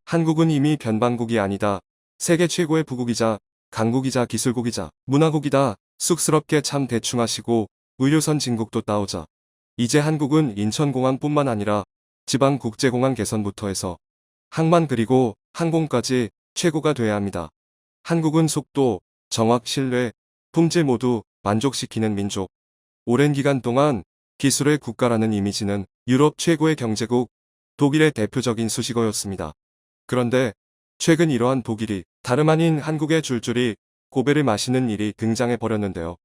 한국은 이미 변방국이 아니다. 세계 최고의 부국이자 강국이자 기술국이자 문화국이다. 쑥스럽게 참 대충 하시고 의료선 진국도 따오자. 이제 한국은 인천공항뿐만 아니라 지방국제공항 개선부터 해서 항만 그리고 항공까지 최고가 돼야 합니다. 한국은 속도, 정확, 신뢰, 품질 모두 만족시키는 민족. 오랜 기간 동안 기술의 국가라는 이미지는 유럽 최고의 경제국 독일의 대표적인 수식어였습니다. 그런데 최근 이러한 독일이 다름 아닌 한국에 줄줄이 고배를 마시는 일이 등장해 버렸는데요.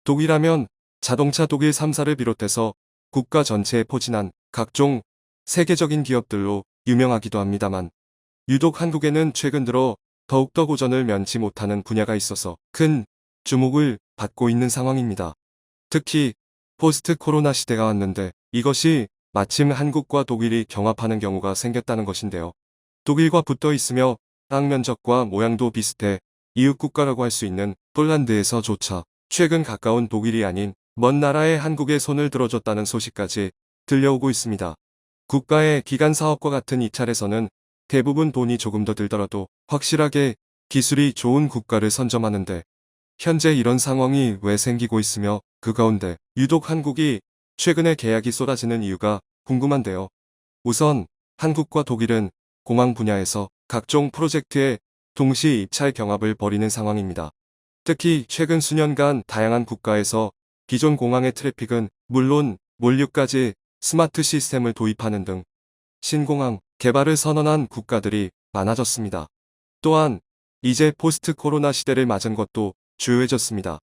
독일하면 자동차 독일 3사를 비롯해서 국가 전체에 포진한 각종 세계적인 기업들로 유명하기도 합니다만 유독 한국에는 최근 들어 더욱더 고전을 면치 못하는 분야가 있어서 큰 주목을 받고 있는 상황입니다. 특히 포스트 코로나 시대가 왔는데 이것이 마침 한국과 독일이 경합하는 경우가 생겼다는 것인데요. 독일과 붙어 있으며 땅 면적과 모양도 비슷해 이웃 국가라고 할 수 있는 폴란드에서조차 최근 가까운 독일이 아닌 먼 나라의 한국에 손을 들어줬다는 소식까지 들려오고 있습니다. 국가의 기간 사업과 같은 입찰에서는 대부분 돈이 조금 더 들더라도 확실하게 기술이 좋은 국가를 선점하는데 현재 이런 상황이 왜 생기고 있으며 그 가운데 유독 한국이 최근에 계약이 쏟아지는 이유가 궁금한데요. 우선 한국과 독일은 공항 분야에서 각종 프로젝트에 동시 입찰 경합을 벌이는 상황입니다. 특히 최근 수년간 다양한 국가에서 기존 공항의 트래픽은 물론 물류까지 스마트 시스템을 도입하는 등 신공항 개발을 선언한 국가들이 많아졌습니다. 또한 이제 포스트 코로나 시대를 맞은 것도 주요해졌습니다.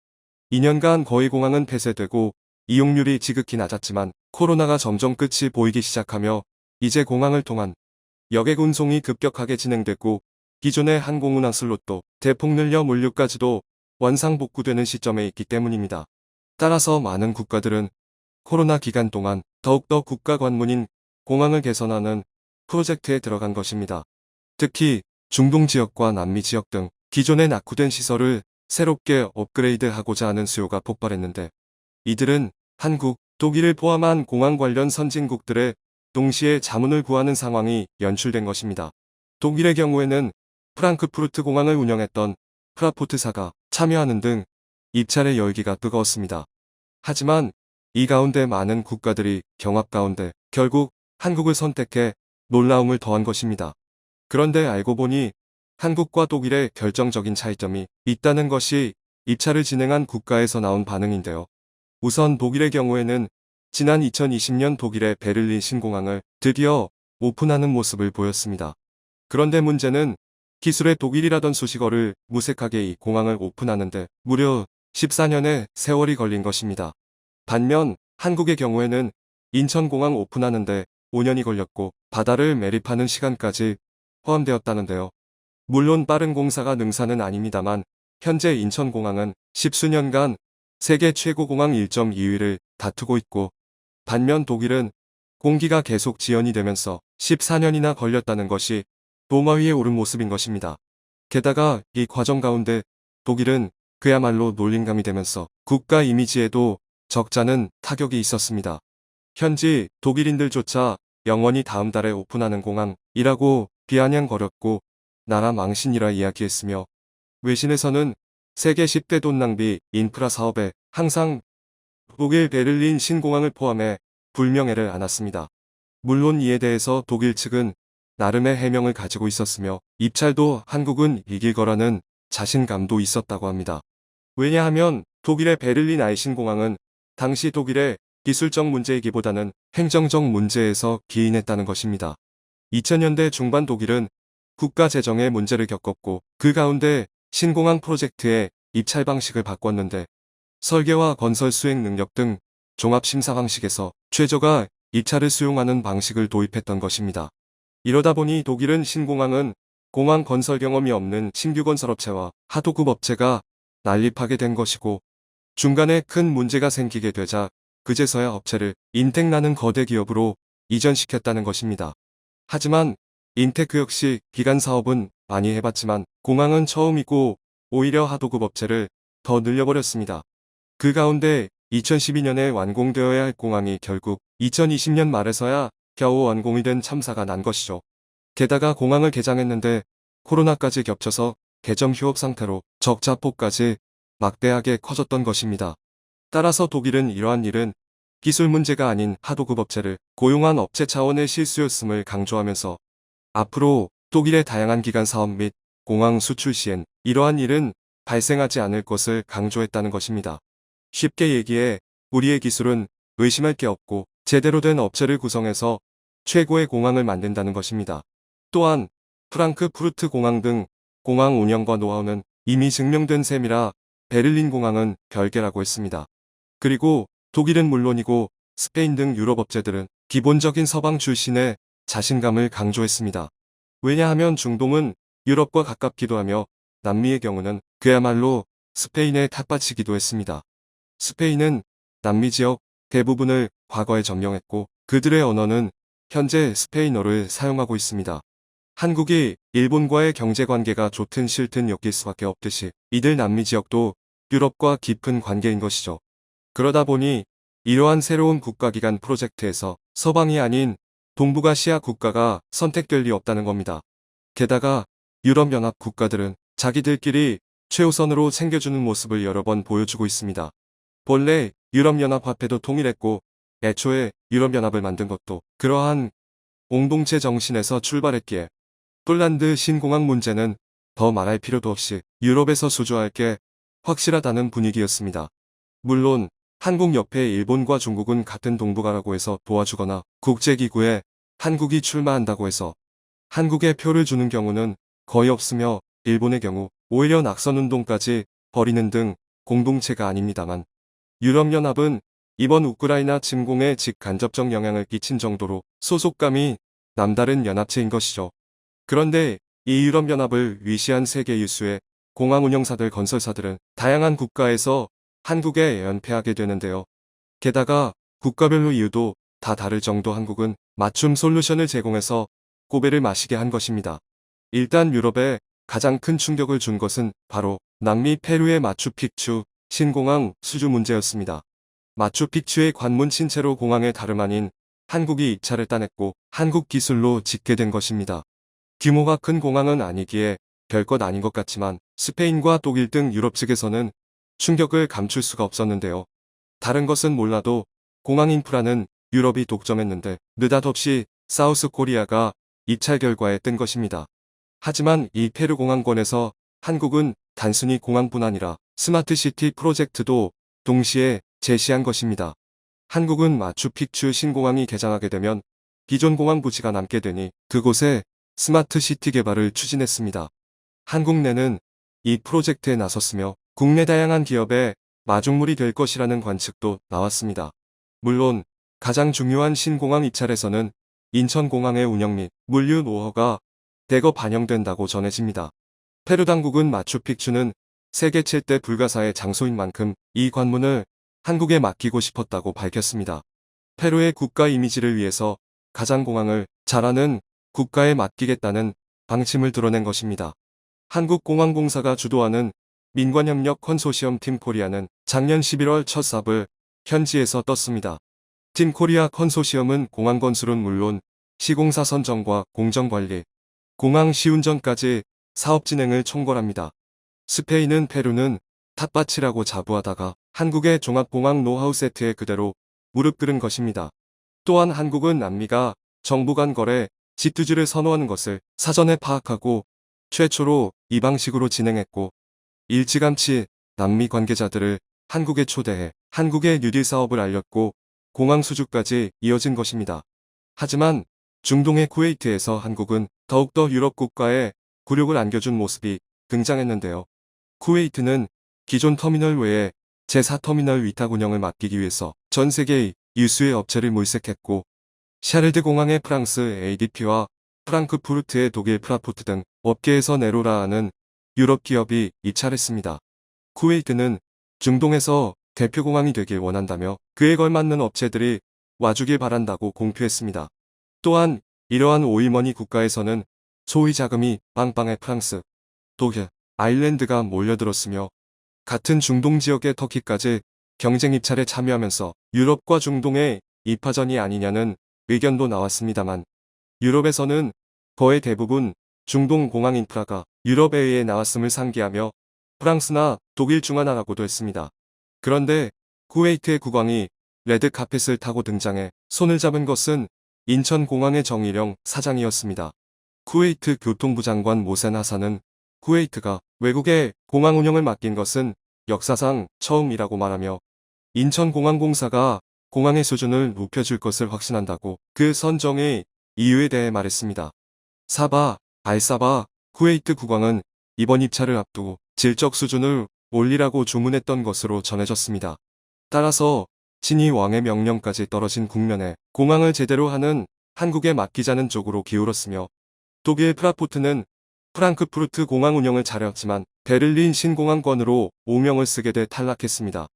2년간 거의 공항은 폐쇄되고 이용률이 지극히 낮았지만 코로나가 점점 끝이 보이기 시작하며 이제 공항을 통한 여객 운송이 급격하게 진행됐고 기존의 항공운항 슬롯도 대폭 늘려 물류까지도 원상복구되는 시점에 있기 때문입니다. 따라서 많은 국가들은 코로나 기간 동안 더욱더 국가 관문인 공항을 개선하는 프로젝트에 들어간 것입니다. 특히 중동 지역과 남미 지역 등 기존에 낙후된 시설을 새롭게 업그레이드하고자 하는 수요가 폭발했는데 이들은 한국, 독일을 포함한 공항 관련 선진국들의 동시에 자문을 구하는 상황이 연출된 것입니다. 독일의 경우에는 프랑크푸르트 공항을 운영했던 프라포트사가 참여하는 등 입찰의 열기가 뜨거웠습니다. 하지만 이 가운데 많은 국가들이 경합 가운데 결국 한국을 선택해 놀라움을 더한 것입니다. 그런데 알고 보니 한국과 독일의 결정적인 차이점이 있다는 것이 입찰을 진행한 국가에서 나온 반응인데요. 우선 독일의 경우에는 지난 2020년 독일의 베를린 신공항을 드디어 오픈하는 모습을 보였습니다. 그런데 문제는 기술의 독일이라던 수식어를 무색하게 이 공항을 오픈하는데 무려 14년의 세월이 걸린 것입니다. 반면 한국의 경우에는 인천공항 오픈하는데 5년이 걸렸고 바다를 매립하는 시간까지 포함되었다는데요. 물론 빠른 공사가 능사는 아닙니다만 현재 인천공항은 10수년간 세계 최고 공항 1.2위를 다투고 있고 반면 독일은 공기가 계속 지연이 되면서 14년이나 걸렸다는 것이 도마 위에 오른 모습인 것입니다. 게다가 이 과정 가운데 독일은 그야말로 놀림감이 되면서 국가 이미지에도 적잖은 타격이 있었습니다. 현지 독일인들조차 영원히 다음 달에 오픈하는 공항이라고 비아냥거렸고 나라 망신이라 이야기했으며 외신에서는 세계 10대 돈 낭비 인프라 사업에 항상 독일 베를린 신공항을 포함해 불명예를 안았습니다. 물론 이에 대해서 독일 측은 나름의 해명을 가지고 있었으며 입찰도 한국은 이길 거라는 자신감도 있었다고 합니다. 왜냐하면 독일의 베를린 아이신공항은 당시 독일의 기술적 문제이기보다는 행정적 문제에서 기인했다는 것입니다. 2000년대 중반 독일은 국가 재정에 문제를 겪었고 그 가운데 신공항 프로젝트의 입찰 방식을 바꿨는데 설계와 건설 수행 능력 등 종합심사 방식에서 최저가 입찰을 수용하는 방식을 도입했던 것입니다. 이러다 보니 독일은 신공항은 공항 건설 경험이 없는 신규 건설업체와 하도급 업체가 난립하게 된 것이고 중간에 큰 문제가 생기게 되자 그제서야 업체를 인텍라는 거대 기업으로 이전시켰다는 것입니다. 하지만 인테크 역시 기간 사업은 많이 해봤지만 공항은 처음이고 오히려 하도급 업체를 더 늘려버렸습니다. 그 가운데 2012년에 완공되어야 할 공항이 결국 2020년 말에서야 겨우 완공이 된 참사가 난 것이죠. 게다가 공항을 개장했는데 코로나까지 겹쳐서 개점 휴업 상태로 적자폭까지 막대하게 커졌던 것입니다. 따라서 독일은 이러한 일은 기술 문제가 아닌 하도급 업체를 고용한 업체 차원의 실수였음을 강조하면서 앞으로 독일의 다양한 기간 사업 및 공항 수출 시엔 이러한 일은 발생하지 않을 것을 강조했다는 것입니다. 쉽게 얘기해 우리의 기술은 의심할 게 없고 제대로 된 업체를 구성해서 최고의 공항을 만든다는 것입니다. 또한 프랑크푸르트 공항 등 공항 운영과 노하우는 이미 증명된 셈이라 베를린 공항은 별개라고 했습니다. 그리고 독일은 물론이고 스페인 등 유럽 업체들은 기본적인 서방 출신의 자신감을 강조했습니다. 왜냐하면 중동은 유럽과 가깝기도 하며 남미의 경우는 그야말로 스페인의 텃밭이기도 했습니다. 스페인은 남미 지역 대부분을 과거에 점령했고 그들의 언어는 현재 스페인어를 사용하고 있습니다. 한국이 일본과의 경제관계가 좋든 싫든 엮일 수밖에 없듯이 이들 남미 지역도 유럽과 깊은 관계인 것이죠. 그러다 보니 이러한 새로운 국가기관 프로젝트에서 서방이 아닌 동북아시아 국가가 선택될 리 없다는 겁니다. 게다가 유럽연합 국가들은 자기들끼리 최우선으로 챙겨주는 모습을 여러 번 보여주고 있습니다. 본래 유럽연합화폐도 통일했고 애초에 유럽연합을 만든 것도 그러한 공동체 정신에서 출발했기에 폴란드 신공항 문제는 더 말할 필요도 없이 유럽에서 수주할 게 확실하다는 분위기였습니다. 물론 한국 옆에 일본과 중국은 같은 동북아라고 해서 도와주거나 국제기구에 한국이 출마한다고 해서 한국에 표를 주는 경우는 거의 없으며 일본의 경우 오히려 낙선운동까지 벌이는 등 공동체가 아닙니다만 유럽연합은 이번 우크라이나 침공에 직간접적 영향을 끼친 정도로 소속감이 남다른 연합체인 것이죠. 그런데 이 유럽연합을 위시한 세계 유수의 공항운영사들 건설사들은 다양한 국가에서 한국에 연폐하게 되는데요. 게다가 국가별로 이유도 다 다를 정도 한국은 맞춤 솔루션을 제공해서 고배를 마시게 한 것입니다. 일단 유럽에 가장 큰 충격을 준 것은 바로 남미 페루의 마추픽추 신공항 수주 문제였습니다. 마추픽추의 관문 신체로 공항에 다름 아닌 한국이 입찰을 따냈고 한국 기술로 짓게 된 것입니다. 규모가 큰 공항은 아니기에 별것 아닌 것 같지만 스페인과 독일 등 유럽 측에서는 충격을 감출 수가 없었는데요. 다른 것은 몰라도 공항 인프라는 유럽이 독점했는데 느닷없이 사우스 코리아가 입찰 결과에 뜬 것입니다. 하지만 이 페루 공항권에서 한국은 단순히 공항뿐 아니라 스마트시티 프로젝트도 동시에 제시한 것입니다. 한국은 마추픽추 신공항이 개장하게 되면 기존 공항 부지가 남게 되니 그곳에 스마트시티 개발을 추진했습니다. 한국 내는 이 프로젝트에 나섰으며 국내 다양한 기업의 마중물이 될 것이라는 관측도 나왔습니다. 물론 가장 중요한 신공항 입찰에서는 인천공항의 운영 및 물류 노하우가 대거 반영된다고 전해집니다. 페루 당국은 마추픽추는 세계 7대 불가사의 장소인 만큼 이 관문을 한국에 맡기고 싶었다고 밝혔습니다. 페루의 국가 이미지를 위해서 가장 공항을 잘하는 국가에 맡기겠다는 방침을 드러낸 것입니다. 한국공항공사가 주도하는 민관협력 컨소시엄 팀코리아는 작년 11월 첫 삽을 현지에서 떴습니다. 팀코리아 컨소시엄은 공항 건설은 물론 시공사 선정과 공정관리, 공항 시운전까지 사업 진행을 총괄합니다. 스페인은 페루는 텃밭이라고 자부하다가 한국의 종합공항 노하우 세트에 그대로 무릎 꿇은 것입니다. 또한 한국은 남미가 정부 간 거래 G2G를 선호하는 것을 사전에 파악하고 최초로 이 방식으로 진행했고 일찌감치 남미 관계자들을 한국에 초대해 한국의 뉴딜 사업을 알렸고 공항 수주까지 이어진 것입니다. 하지만 중동의 쿠웨이트에서 한국은 더욱더 유럽 국가에 굴욕을 안겨준 모습이 등장했는데요. 쿠웨이트는 기존 터미널 외에 제4터미널 위탁 운영을 맡기기 위해서 전 세계의 유수의 업체를 물색했고 샤를드 공항의 프랑스 ADP와 프랑크푸르트의 독일 프라포트 등 업계에서 네로라하는 유럽 기업이 입찰했습니다. 쿠웨이트는 중동에서 대표 공항이 되길 원한다며 그에 걸맞는 업체들이 와주길 바란다고 공표했습니다. 또한 이러한 오일머니 국가에서는 소위 자금이 빵빵해 프랑스, 독일, 아일랜드가 몰려들었으며 같은 중동 지역의 터키까지 경쟁 입찰에 참여하면서 유럽과 중동의 이파전이 아니냐는 의견도 나왔습니다만 유럽에서는 거의 대부분 중동 공항 인프라가 유럽에 의해 나왔음을 상기하며 프랑스나 독일 중 하나라고도 했습니다. 그런데 쿠웨이트의 국왕이 레드카펫을 타고 등장해 손을 잡은 것은 인천공항의 정일영 사장이었습니다. 쿠웨이트 교통부 장관 모센 하산은 쿠웨이트가 외국에 공항 운영을 맡긴 것은 역사상 처음이라고 말하며 인천공항공사가 공항의 수준을 높여줄 것을 확신한다고 그 선정의 이유에 대해 말했습니다. 사바, 알사바, 쿠웨이트 국왕은 이번 입찰을 앞두고 질적 수준을 올리라고 주문했던 것으로 전해졌습니다. 따라서 친위 왕의 명령까지 떨어진 국면에 공항을 제대로 하는 한국에 맡기자는 쪽으로 기울었으며 독일 프라포트는 프랑크푸르트 공항 운영을 잘했지만 베를린 신공항권으로 오명을 쓰게 돼 탈락했습니다.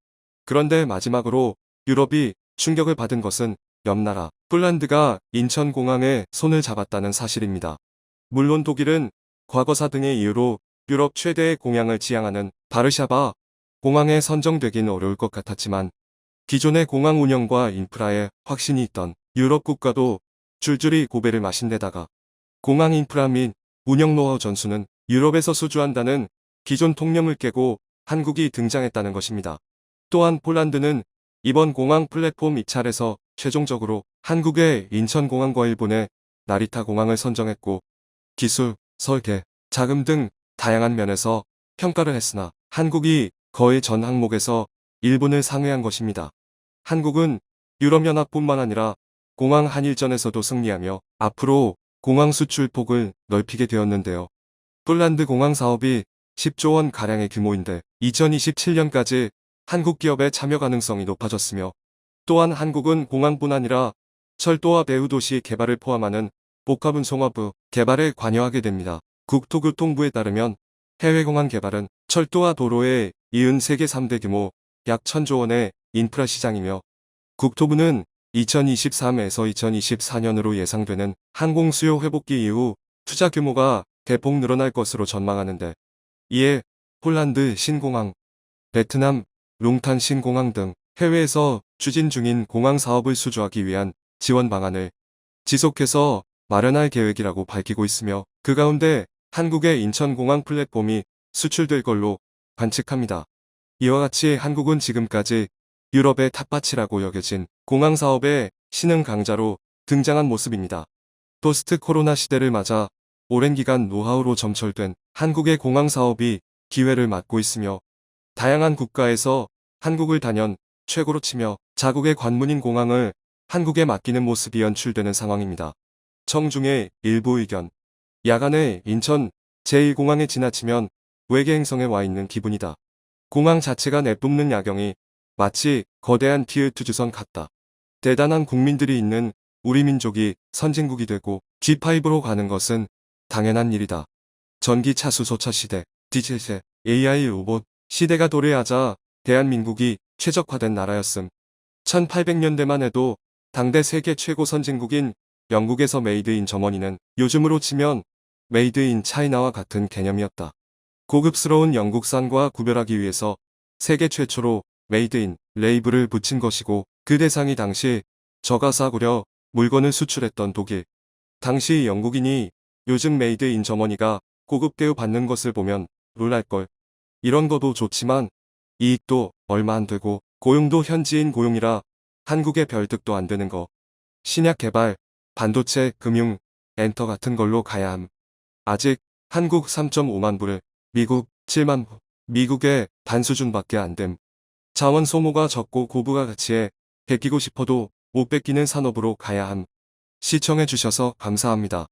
그런데 마지막으로 유럽이 충격을 받은 것은 옆나라 폴란드가 인천공항에 손을 잡았다는 사실입니다. 물론 독일은 과거사 등의 이유로 유럽 최대의 공항을 지향하는 바르샤바 공항에 선정되긴 어려울 것 같았지만 기존의 공항 운영과 인프라에 확신이 있던 유럽 국가도 줄줄이 고배를 마신 데다가 공항 인프라 및 운영 노하우 전수는 유럽에서 수주한다는 기존 통념을 깨고 한국이 등장했다는 것입니다. 또한 폴란드는 이번 공항 플랫폼 입찰에서 최종적으로 한국의 인천공항과 일본의 나리타 공항을 선정했고 기술, 설계, 자금 등 다양한 면에서 평가를 했으나 한국이 거의 전 항목에서 일본을 상회한 것입니다. 한국은 유럽연합뿐만 아니라 공항 한일전에서도 승리하며 앞으로 공항 수출 폭을 넓히게 되었는데요. 폴란드 공항 사업이 10조 원 가량의 규모인데 2027년까지 한국 기업의 참여 가능성이 높아졌으며 또한 한국은 공항뿐 아니라 철도와 배후도시 개발을 포함하는 복합운송화부 개발에 관여하게 됩니다. 국토교통부에 따르면 해외공항 개발은 철도와 도로에 이은 세계 3대 규모 약 1000조 원의 인프라 시장이며 국토부는 2023에서 2024년으로 예상되는 항공수요 회복기 이후 투자 규모가 대폭 늘어날 것으로 전망하는데 이에 폴란드 신공항, 베트남 롱탄 신공항 등 해외에서 추진 중인 공항 사업을 수주하기 위한 지원 방안을 지속해서 마련할 계획이라고 밝히고 있으며 그 가운데 한국의 인천공항 플랫폼이 수출될 걸로 관측합니다. 이와 같이 한국은 지금까지 유럽의 탑바치라고 여겨진 공항 사업의 신흥 강자로 등장한 모습입니다. 포스트 코로나 시대를 맞아 오랜 기간 노하우로 점철된 한국의 공항 사업이 기회를 맞고 있으며 다양한 국가에서 한국을 단연 최고로 치며 자국의 관문인 공항을 한국에 맡기는 모습이 연출되는 상황입니다. 청중의 일부 의견. 야간에 인천 제1공항에 지나치면 외계 행성에 와 있는 기분이다. 공항 자체가 내뿜는 야경이 마치 거대한 티읕투주선 같다. 대단한 국민들이 있는 우리 민족이 선진국이 되고 G5로 가는 것은 당연한 일이다. 전기차 수소차 시대, 디젤, AI 로봇 시대가 도래하자 대한민국이 최적화된 나라였음. 1800년대만 해도 당대 세계 최고 선진국인 영국에서 메이드 인 저머니는 요즘으로 치면 메이드 인 차이나와 같은 개념이었다. 고급스러운 영국산과 구별하기 위해서 세계 최초로 메이드 인 레이블을 붙인 것이고 그 대상이 당시 저가 싸구려 물건을 수출했던 독일. 당시 영국인이 요즘 메이드 인 저머니가 고급 대우 받는 것을 보면 놀랄걸. 이런 거도 좋지만 이익도 얼마 안 되고 고용도 현지인 고용이라 한국에 별득도 안 되는 거. 신약 개발, 반도체, 금융, 엔터 같은 걸로 가야 함. 아직 한국 3.5만 불을 미국 7만 불. 미국의 반 수준밖에 안 됨. 자원 소모가 적고 고부가 가치에 베끼고 싶어도 못 베끼는 산업으로 가야 함. 시청해주셔서 감사합니다.